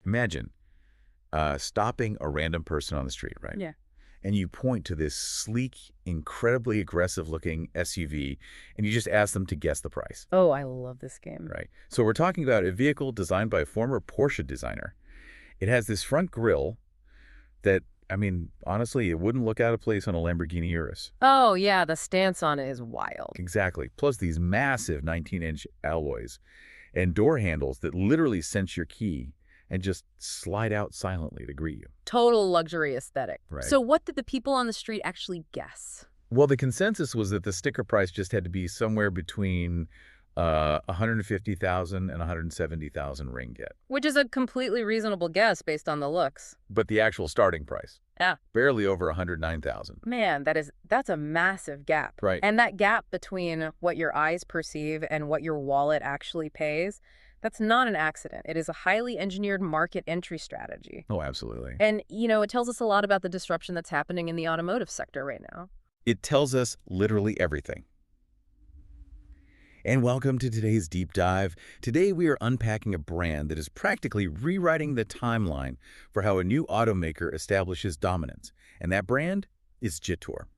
Imagine stopping a random person on the street, right? Yeah. And you point to this sleek, incredibly aggressive-looking SUV, and you just ask them to guess the price, Oh, I love this game. right? So we're talking about a vehicle designed by a former Porsche designer. It has this front grille that, I mean, honestly, it wouldn't look out of place on a Lamborghini Urus. Oh, yeah, the stance on it is wild. Exactly. Plus these massive 19-inch alloys and door handles that literally sense your key and just slide out silently to greet you. Total luxury aesthetic. Right. So what did the people on the street actually guess? Well, the consensus was that the sticker price just had to be somewhere between 150,000 and 170,000 ringgit. Which is a completely reasonable guess based on the looks. But the actual starting price, Yeah. barely over 109,000. Man, that's a massive gap. Right. And that gap between what your eyes perceive and what your wallet actually pays, that's not an accident. It is a highly engineered market entry strategy. Oh, absolutely. And, it tells us a lot about the disruption that's happening in the automotive sector right now. It tells us literally everything. And welcome to today's deep dive. Today we are unpacking a brand that is practically rewriting the timeline for how a new automaker establishes dominance. And that brand is JETOUR.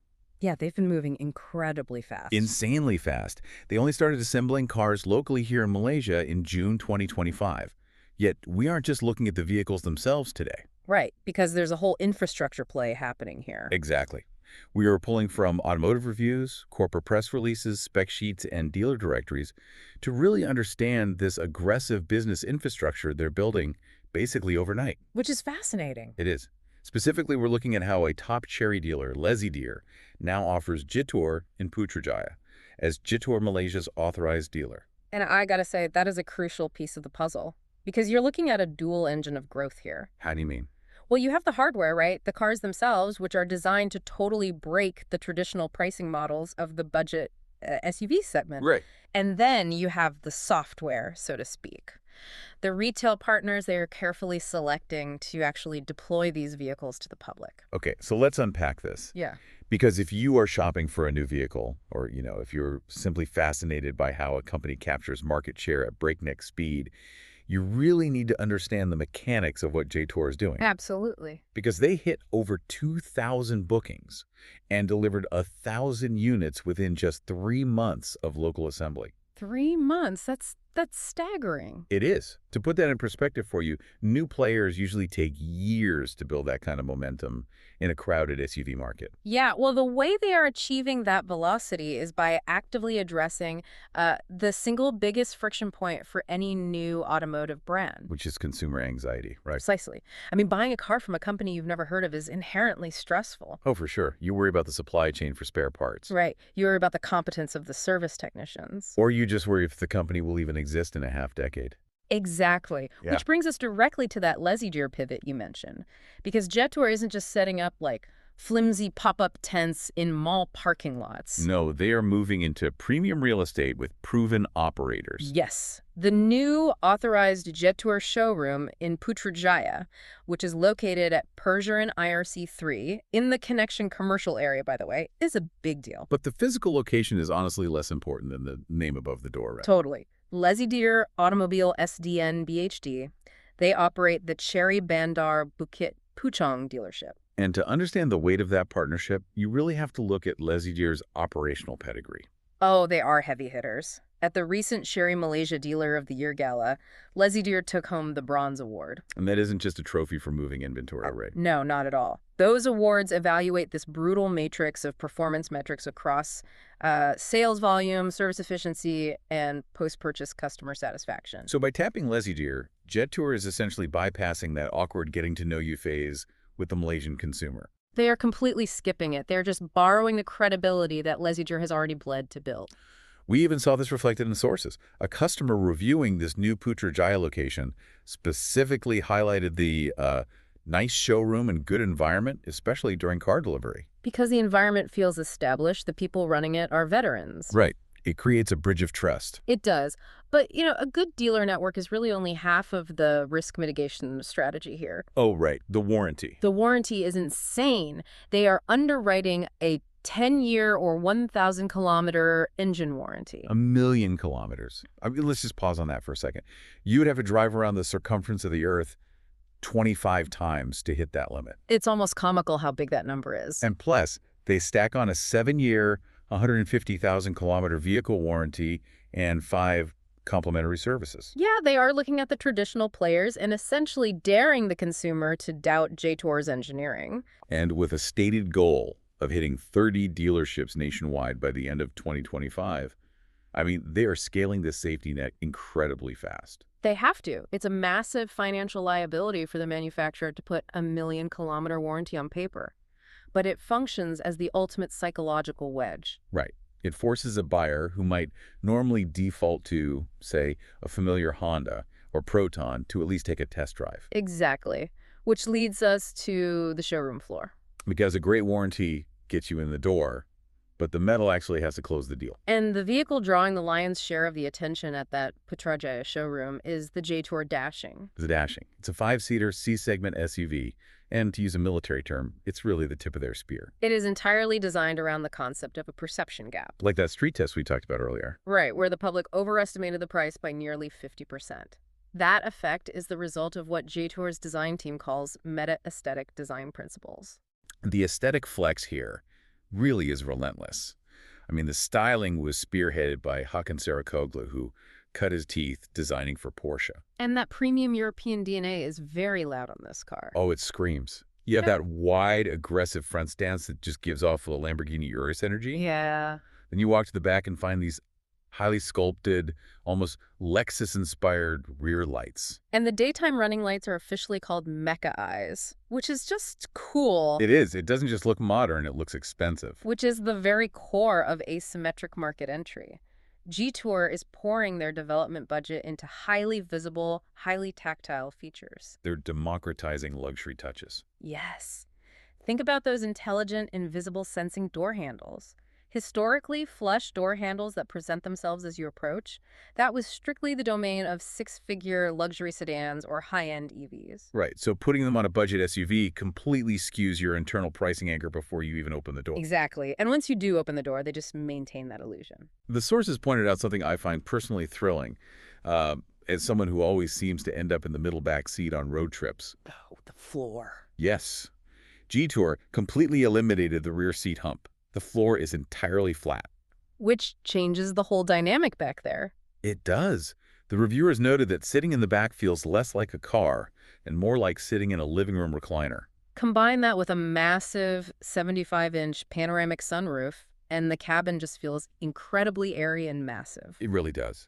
Yeah, they've been moving incredibly fast. Insanely fast. They only started assembling cars locally here in Malaysia in June 2025. Yet we aren't just looking at the vehicles themselves today. Right, because there's a whole infrastructure play happening here. Exactly. We are pulling from automotive reviews, corporate press releases, spec sheets, and dealer directories to really understand this aggressive business infrastructure they're building basically overnight. Which is fascinating. It is. Specifically, we're looking at how a top Chery dealer, Lesydear, now offers JETOUR in Putrajaya as JETOUR Malaysia's authorized dealer. And I gotta say, that is a crucial piece of the puzzle. Because you're looking at a dual engine of growth here. How do you mean? Well, you have the hardware, right? The cars themselves, which are designed to totally break the traditional pricing models of the budget SUV segment. Right. And then you have the software, so to speak. The retail partners they are carefully selecting to actually deploy these vehicles to the public. Okay, so let's unpack this. Yeah. Because if you are shopping for a new vehicle, or, if you're simply fascinated by how a company captures market share at breakneck speed, you really need to understand the mechanics of what JETOUR is doing. Absolutely. Because they hit over 2,000 bookings and delivered 1,000 units within just 3 months of local assembly. 3 months? That's staggering. It is. To put that in perspective for you, new players usually take years to build that kind of momentum in a crowded SUV market. Yeah, well, the way they are achieving that velocity is by actively addressing the single biggest friction point for any new automotive brand. Which is consumer anxiety, right? Precisely. I mean, buying a car from a company you've never heard of is inherently stressful. Oh, for sure. You worry about the supply chain for spare parts. Right. You worry about the competence of the service technicians. Or you just worry if the company will even exist in a half-decade. Exactly. Yeah. Which brings us directly to that Lesydear pivot you mentioned. Because JETOUR isn't just setting up, like, flimsy pop-up tents in mall parking lots. No, they are moving into premium real estate with proven operators. Yes. The new authorized JETOUR showroom in Putrajaya, which is located at Persian IRC 3, in the Connection commercial area, by the way, is a big deal. But the physical location is honestly less important than the name above the door, right? Totally. Lesydear Automobile SDN BHD. They operate the Chery Bandar Bukit Puchong dealership. And to understand the weight of that partnership, you really have to look at Lesydear's operational pedigree. Oh, they are heavy hitters. At the recent Chery Malaysia Dealer of the Year Gala, Lesydear took home the Bronze Award. And that isn't just a trophy for moving inventory, right? No, not at all. Those awards evaluate this brutal matrix of performance metrics across sales volume, service efficiency, and post-purchase customer satisfaction. So by tapping Lesydear, JETOUR is essentially bypassing that awkward getting-to-know-you phase with the Malaysian consumer. They are completely skipping it. They're just borrowing the credibility that Lesydear has already bled to build. We even saw this reflected in sources. A customer reviewing this new Putrajaya location specifically highlighted the nice showroom and good environment, especially during car delivery. Because the environment feels established, the people running it are veterans. Right. It creates a bridge of trust. It does. But, a good dealer network is really only half of the risk mitigation strategy here. Oh, right. The warranty. The warranty is insane. They are underwriting a 10-year or 1,000-kilometer engine warranty. 1,000,000 kilometers. I mean, let's just pause on that for a second. You would have to drive around the circumference of the Earth 25 times to hit that limit. It's almost comical how big that number is. And plus, they stack on a 7-year, 150,000-kilometer vehicle warranty and 5 complimentary services. Yeah, they are looking at the traditional players and essentially daring the consumer to doubt JETOUR's engineering. And with a stated goal of hitting 30 dealerships nationwide by the end of 2025, I mean, they are scaling this safety net incredibly fast. They have to. It's a massive financial liability for the manufacturer to put a 1,000,000-kilometer warranty on paper. But it functions as the ultimate psychological wedge. Right. It forces a buyer who might normally default to, say, a familiar Honda or Proton to at least take a test drive. Exactly. Which leads us to the showroom floor. Because a great warranty gets you in the door, but the metal actually has to close the deal. And the vehicle drawing the lion's share of the attention at that Putrajaya showroom is the JETOUR Dashing. The Dashing. It's a 5-seater C-segment SUV, and to use a military term, it's really the tip of their spear. It is entirely designed around the concept of a perception gap. Like that street test we talked about earlier. Right, where the public overestimated the price by nearly 50%. That effect is the result of what JETOUR's design team calls meta-aesthetic design principles. The aesthetic flex here really is relentless. I mean, the styling was spearheaded by Hakan Sarakoglu, who cut his teeth designing for Porsche. And that premium European DNA is very loud on this car. Oh, it screams. You have that wide, aggressive front stance that just gives off a Lamborghini Urus energy. Yeah. Then you walk to the back and find these highly sculpted, almost Lexus-inspired rear lights. And the daytime running lights are officially called Mecha Eyes, which is just cool. It is. It doesn't just look modern, it looks expensive. Which is the very core of asymmetric market entry. JETOUR is pouring their development budget into highly visible, highly tactile features. They're democratizing luxury touches. Yes. Think about those intelligent, invisible sensing door handles. Historically, flush door handles that present themselves as you approach, that was strictly the domain of 6-figure luxury sedans or high-end EVs. Right, so putting them on a budget SUV completely skews your internal pricing anchor before you even open the door. Exactly. And once you do open the door, they just maintain that illusion. The sources pointed out something I find personally thrilling, as someone who always seems to end up in the middle back seat on road trips. Oh, the floor. Yes. JETOUR completely eliminated the rear seat hump. The floor is entirely flat. Which changes the whole dynamic back there. It does. The reviewers noted that sitting in the back feels less like a car and more like sitting in a living room recliner. Combine that with a massive 75-inch panoramic sunroof, and the cabin just feels incredibly airy and massive. It really does.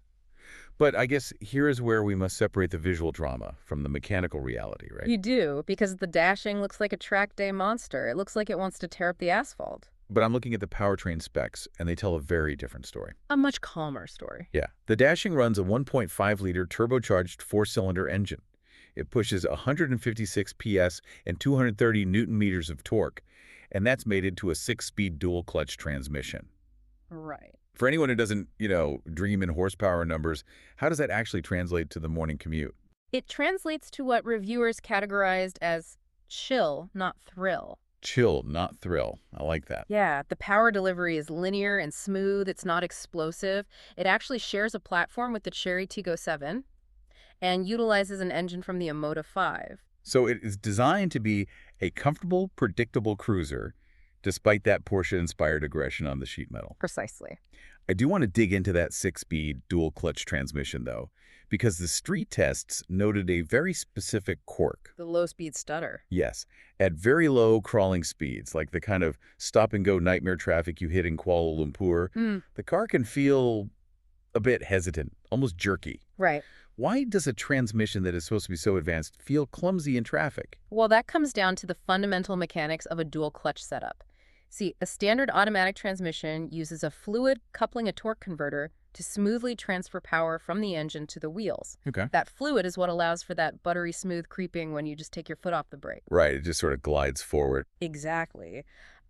But I guess here is where we must separate the visual drama from the mechanical reality, right? You do, because the Dashing looks like a track day monster. It looks like it wants to tear up the asphalt. But I'm looking at the powertrain specs, and they tell a very different story. A much calmer story. Yeah. The Dashing runs a 1.5-liter turbocharged 4-cylinder engine. It pushes 156 PS and 230 newton-meters of torque, and that's mated to a 6-speed dual-clutch transmission. Right. For anyone who doesn't, dream in horsepower numbers, how does that actually translate to the morning commute? It translates to what reviewers categorized as chill, not thrill. Chill, not thrill. I like that. Yeah, the power delivery is linear and smooth. It's not explosive. It actually shares a platform with the Chery Tiggo 7 and utilizes an engine from the Emotive 5. So it is designed to be a comfortable, predictable cruiser, despite that Porsche-inspired aggression on the sheet metal. Precisely. I do want to dig into that 6-speed dual-clutch transmission, though, because the street tests noted a very specific quirk. The low-speed stutter. Yes, at very low crawling speeds, like the kind of stop-and-go nightmare traffic you hit in Kuala Lumpur, the car can feel a bit hesitant, almost jerky. Right. Why does a transmission that is supposed to be so advanced feel clumsy in traffic? Well, that comes down to the fundamental mechanics of a dual-clutch setup. See, a standard automatic transmission uses a fluid coupling a torque converter to smoothly transfer power from the engine to the wheels. Okay. That fluid is what allows for that buttery smooth creeping when you just take your foot off the brake. Right, it just sort of glides forward. Exactly.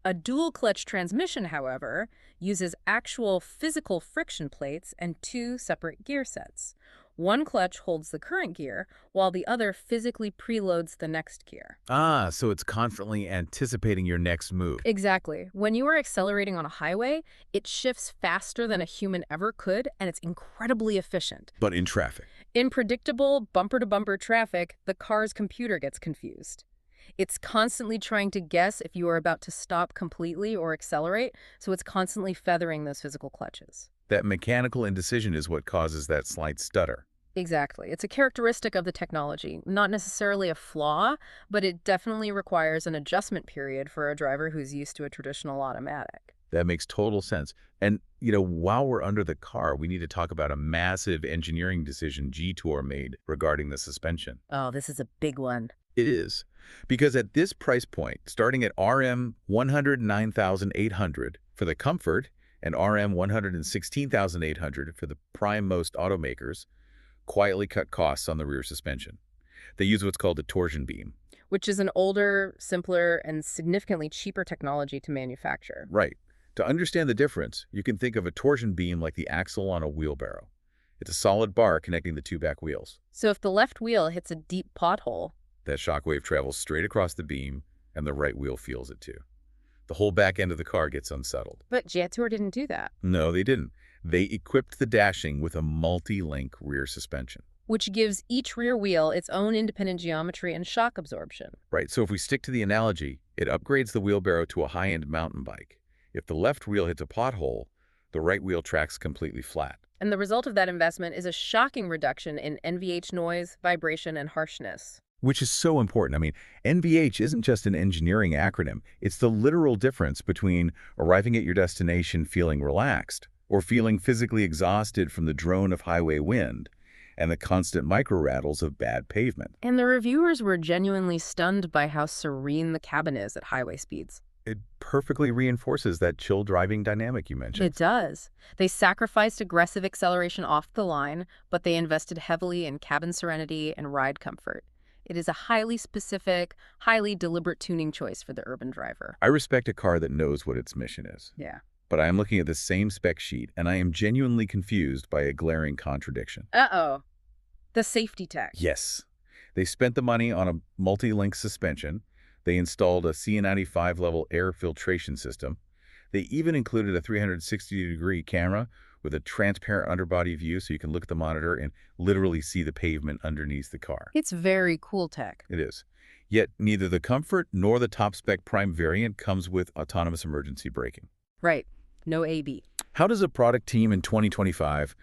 A dual-clutch transmission, however, uses actual physical friction plates and 2 separate gear sets. One clutch holds the current gear, while the other physically preloads the next gear. Ah, so it's constantly anticipating your next move. Exactly. When you are accelerating on a highway, it shifts faster than a human ever could, and it's incredibly efficient. But in traffic. In predictable bumper-to-bumper traffic, the car's computer gets confused. It's constantly trying to guess if you are about to stop completely or accelerate, so it's constantly feathering those physical clutches. That mechanical indecision is what causes that slight stutter. Exactly. It's a characteristic of the technology, not necessarily a flaw, but it definitely requires an adjustment period for a driver who's used to a traditional automatic. That makes total sense. And, while we're under the car, we need to talk about a massive engineering decision JETOUR made regarding the suspension. Oh, this is a big one. It is. Because at this price point, starting at RM 109,800 for the Comfort and RM 116,800 for the prime most automakers, quietly cut costs on the rear suspension. They use what's called a torsion beam. Which is an older, simpler, and significantly cheaper technology to manufacture. Right. To understand the difference, you can think of a torsion beam like the axle on a wheelbarrow. It's a solid bar connecting the two back wheels. So if the left wheel hits a deep pothole, That shockwave travels straight across the beam, and the right wheel feels it too. The whole back end of the car gets unsettled. but JETOUR didn't do that, No, they didn't. They equipped the dashing with a multi-link rear suspension. which gives each rear wheel its own independent geometry and shock absorption. Right, so if we stick to the analogy, it upgrades the wheelbarrow to a high-end mountain bike. If the left wheel hits a pothole, the right wheel tracks completely flat. And the result of that investment is a shocking reduction in NVH noise, vibration, and harshness. Which is so important. I mean, NVH isn't just an engineering acronym. It's the literal difference between arriving at your destination feeling relaxed or feeling physically exhausted from the drone of highway wind and the constant micro-rattles of bad pavement. And the reviewers were genuinely stunned by how serene the cabin is at highway speeds. It perfectly reinforces that chill driving dynamic you mentioned. It does. They sacrificed aggressive acceleration off the line, but they invested heavily in cabin serenity and ride comfort. It is a highly specific, highly deliberate tuning choice for the urban driver. I respect a car that knows what its mission is. Yeah. But I am looking at the same spec sheet, and I am genuinely confused by a glaring contradiction. Uh-oh. The safety tech. Yes. They spent the money on a multi-link suspension. They installed a C95-level air filtration system. They even included a 360-degree camera with a transparent underbody view so you can look at the monitor and literally see the pavement underneath the car. It's very cool tech. It is. Yet neither the Comfort nor the top-spec Prime variant comes with autonomous emergency braking. Right. No AB. How does a product team in 2025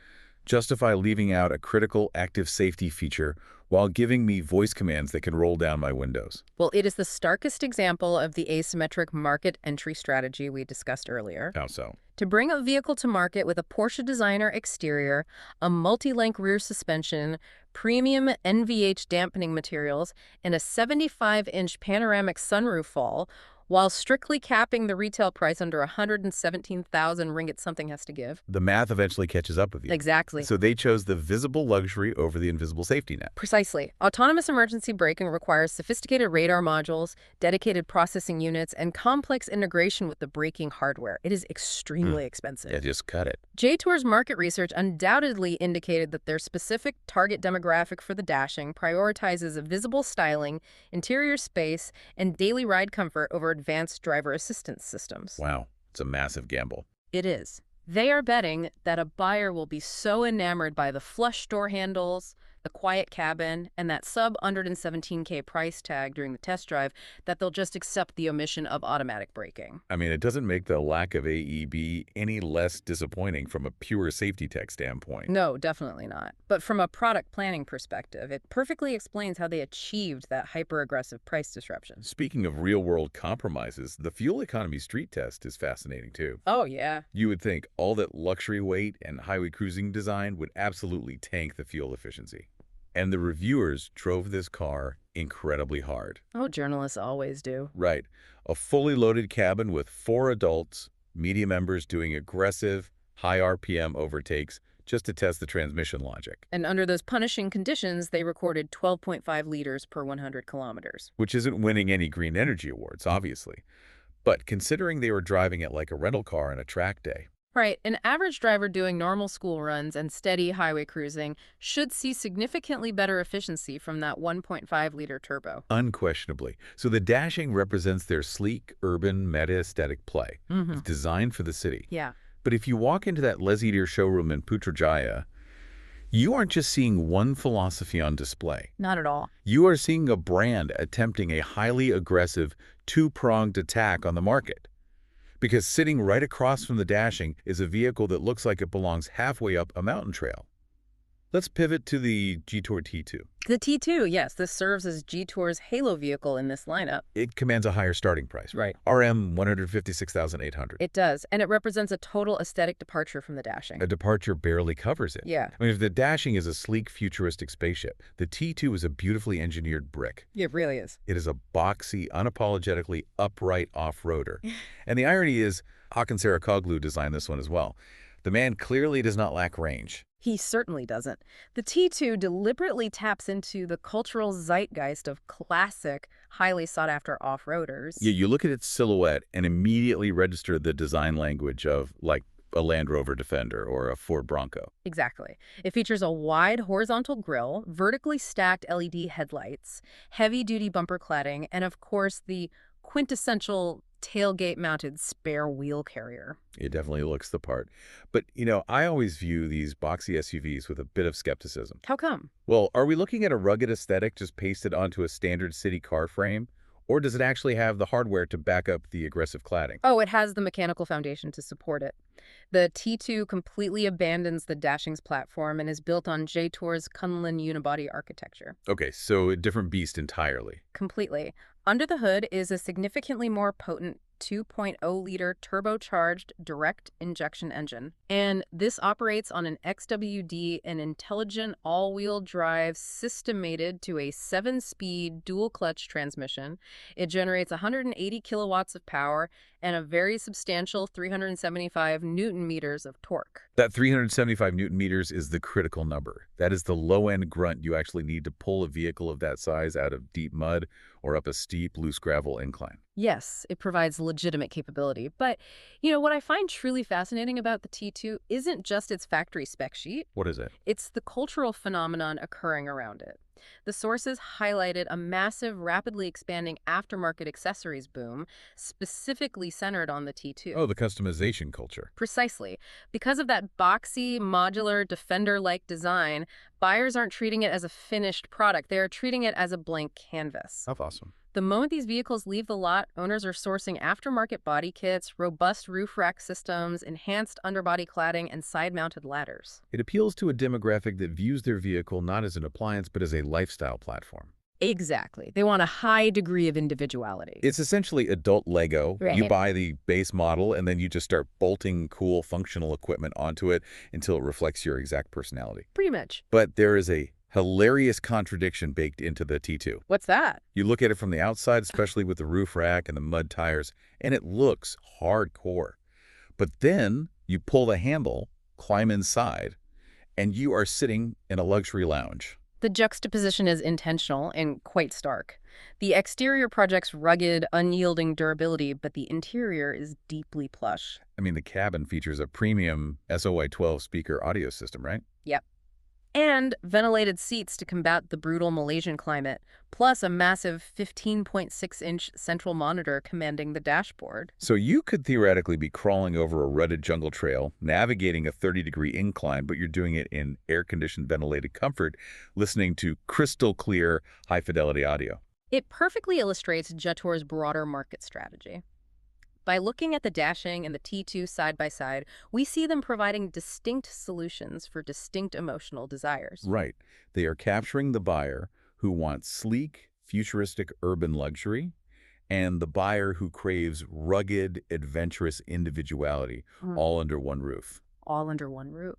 justify leaving out a critical active safety feature while giving me voice commands that can roll down my windows? Well, it is the starkest example of the asymmetric market entry strategy we discussed earlier. How so? To bring a vehicle to market with a Porsche designer exterior, a multi-link rear suspension, premium NVH dampening materials, and a 75-inch panoramic sunroof fall, while strictly capping the retail price under 117,000 ringgit, something has to give. The math eventually catches up with you. Exactly. So they chose the visible luxury over the invisible safety net. Precisely. Autonomous emergency braking requires sophisticated radar modules, dedicated processing units, and complex integration with the braking hardware. It is extremely expensive. Yeah, just cut it. JETOUR's market research undoubtedly indicated that their specific target demographic for the dashing prioritizes visible styling, interior space, and daily ride comfort over advanced driver assistance systems. Wow, it's a massive gamble. It is. They are betting that a buyer will be so enamored by the flush door handles, the quiet cabin, and that sub-117K price tag during the test drive that they'll just accept the omission of automatic braking. I mean, it doesn't make the lack of AEB any less disappointing from a pure safety tech standpoint. No, definitely not. But from a product planning perspective, it perfectly explains how they achieved that hyper-aggressive price disruption. Speaking of real-world compromises, the fuel economy street test is fascinating too. Oh, yeah. You would think all that luxury weight and highway cruising design would absolutely tank the fuel efficiency. And the reviewers drove this car incredibly hard. Oh, journalists always do. Right. A fully loaded cabin with 4 adults, media members doing aggressive, high RPM overtakes just to test the transmission logic. And under those punishing conditions, they recorded 12.5 liters per 100 kilometers. Which isn't winning any green energy awards, obviously. But considering they were driving it like a rental car on a track day. Right, an average driver doing normal school runs and steady highway cruising should see significantly better efficiency from that 1.5-liter turbo. Unquestionably. So the dashing represents their sleek, urban, meta-aesthetic play. It's designed for the city. Yeah. But if you walk into that Lesydear showroom in Putrajaya, You aren't just seeing one philosophy on display. Not at all. You are seeing a brand attempting a highly aggressive, two-pronged attack on the market. Because sitting right across from the dashing is a vehicle that looks like it belongs halfway up a mountain trail. Let's pivot to the JETOUR T2. The T2, yes, this serves as JETOUR's halo vehicle in this lineup. It commands a higher starting price. Right. RM 156,800. It does, and it represents a total aesthetic departure from the dashing. A departure barely covers it. Yeah. I mean, if the dashing is a sleek, futuristic spaceship, the T2 is a beautifully engineered brick. It really is. It is a boxy, unapologetically upright off-roader. And the irony is, Hakan Sarakoglu designed this one as well. The man clearly does not lack range. He certainly doesn't. The T2 deliberately taps into the cultural zeitgeist of classic, highly sought-after off-roaders. Yeah, you look at its silhouette and immediately register the design language of, like, a Land Rover Defender or a Ford Bronco. Exactly. It features a wide horizontal grille, vertically stacked LED headlights, heavy-duty bumper cladding, and of course the quintessential tailgate-mounted spare wheel carrier. It definitely looks the part. But, I always view these boxy SUVs with a bit of skepticism. How come? Well, are we looking at a rugged aesthetic just pasted onto a standard city car frame? Or does it actually have the hardware to back up the aggressive cladding? Oh, it has the mechanical foundation to support it. The T2 completely abandons the dashing's platform and is built on JETOUR's Kunlun unibody architecture. Okay, so a different beast entirely. Completely. Under the hood is a significantly more potent 2.0-liter turbocharged direct injection engine. And this operates on an XWD, an intelligent all-wheel drive systemated to a 7-speed dual-clutch transmission. It generates 180 kilowatts of power and a very substantial 375 newton meters of torque. That 375 newton meters is the critical number. That is the low-end grunt you actually need to pull a vehicle of that size out of deep mud or up a steep, loose gravel incline. Yes, it provides legitimate capability. But, what I find truly fascinating about the T2 isn't just its factory spec sheet. What is it? It's the cultural phenomenon occurring around it. The sources highlighted a massive, rapidly expanding aftermarket accessories boom, specifically centered on the T2. Oh, the customization culture. Precisely. Because of that boxy, modular, Defender-like design, buyers aren't treating it as a finished product. They are treating it as a blank canvas. That's awesome. The moment these vehicles leave the lot, owners are sourcing aftermarket body kits, robust roof rack systems, enhanced underbody cladding, and side-mounted ladders. It appeals to a demographic that views their vehicle not as an appliance but as a lifestyle platform. Exactly. They want a high degree of individuality. It's essentially adult Lego. Right. You buy the base model and then you just start bolting cool functional equipment onto it until it reflects your exact personality. Pretty much. But there is a hilarious contradiction baked into the T2. What's that? You look at it from the outside, especially with the roof rack and the mud tires, and it looks hardcore. But then you pull the handle, climb inside, and you are sitting in a luxury lounge. The juxtaposition is intentional and quite stark. The exterior projects rugged, unyielding durability, but the interior is deeply plush. I mean, the cabin features a premium SOI-12 speaker audio system, right? Yep. And ventilated seats to combat the brutal Malaysian climate, plus a massive 15.6-inch central monitor commanding the dashboard. So you could theoretically be crawling over a rutted jungle trail, navigating a 30-degree incline, but you're doing it in air-conditioned ventilated comfort, listening to crystal-clear, high-fidelity audio. It perfectly illustrates JETOUR's broader market strategy. By looking at the dashing and the T2 side by side, we see them providing distinct solutions for distinct emotional desires. Right. They are capturing the buyer who wants sleek, futuristic urban luxury, and the buyer who craves rugged, adventurous individuality, all under one roof. All under one roof.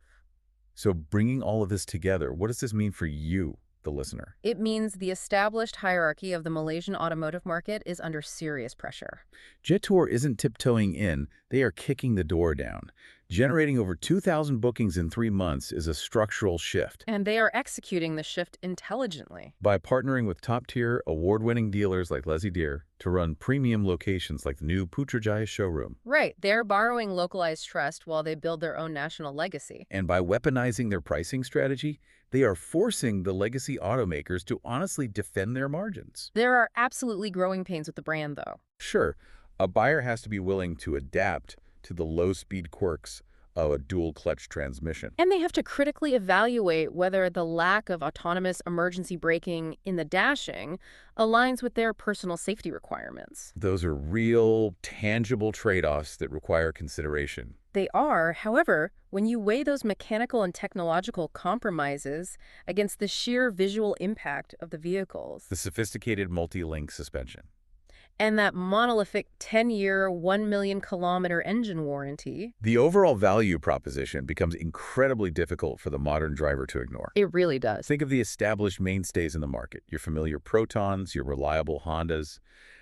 So bringing all of this together, what does this mean for you, the listener? It means the established hierarchy of the Malaysian automotive market is under serious pressure. JETOUR isn't tiptoeing in, they are kicking the door down. Generating over 2,000 bookings in 3 months is a structural shift. And they are executing the shift intelligently. By partnering with top-tier, award-winning dealers like Lesydear to run premium locations like the new Putrajaya showroom. Right. They're borrowing localized trust while they build their own national legacy. And by weaponizing their pricing strategy, they are forcing the legacy automakers to honestly defend their margins. There are absolutely growing pains with the brand, though. Sure, a buyer has to be willing to adapt to the low-speed quirks a dual-clutch transmission. And they have to critically evaluate whether the lack of autonomous emergency braking in the dashing aligns with their personal safety requirements. Those are real, tangible trade-offs that require consideration. They are, however, when you weigh those mechanical and technological compromises against the sheer visual impact of the vehicles, The sophisticated multi-link suspension. and that monolithic 10-year, 1 million kilometer engine warranty, The overall value proposition becomes incredibly difficult for the modern driver to ignore. it really does. Think of the established mainstays in the market, your familiar Protons, your reliable Hondas.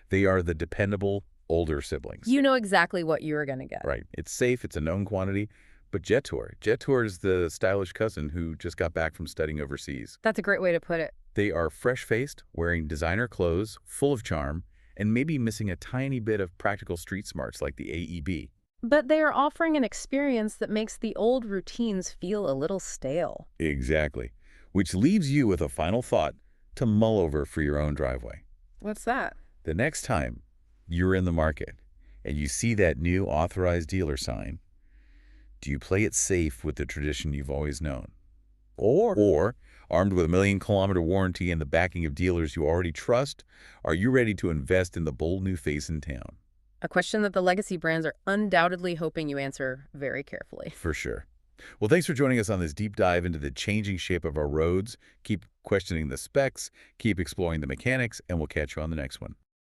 They are the dependable, older siblings. You know exactly what you're going to get. Right. It's safe, it's a known quantity. But JETOUR is the stylish cousin who just got back from studying overseas. That's a great way to put it. They are fresh-faced, wearing designer clothes, full of charm, and maybe missing a tiny bit of practical street smarts like the AEB. But they are offering an experience that makes the old routines feel a little stale. Exactly. Which leaves you with a final thought to mull over for your own driveway. What's that? The next time you're in the market and you see that new authorized dealer sign, do you play it safe with the tradition you've always known? Or, armed with a 1-million-kilometer warranty and the backing of dealers you already trust, are you ready to invest in the bold new face in town? A question that the legacy brands are undoubtedly hoping you answer very carefully. For sure. Well, thanks for joining us on this deep dive into the changing shape of our roads. Keep questioning the specs, keep exploring the mechanics, and we'll catch you on the next one.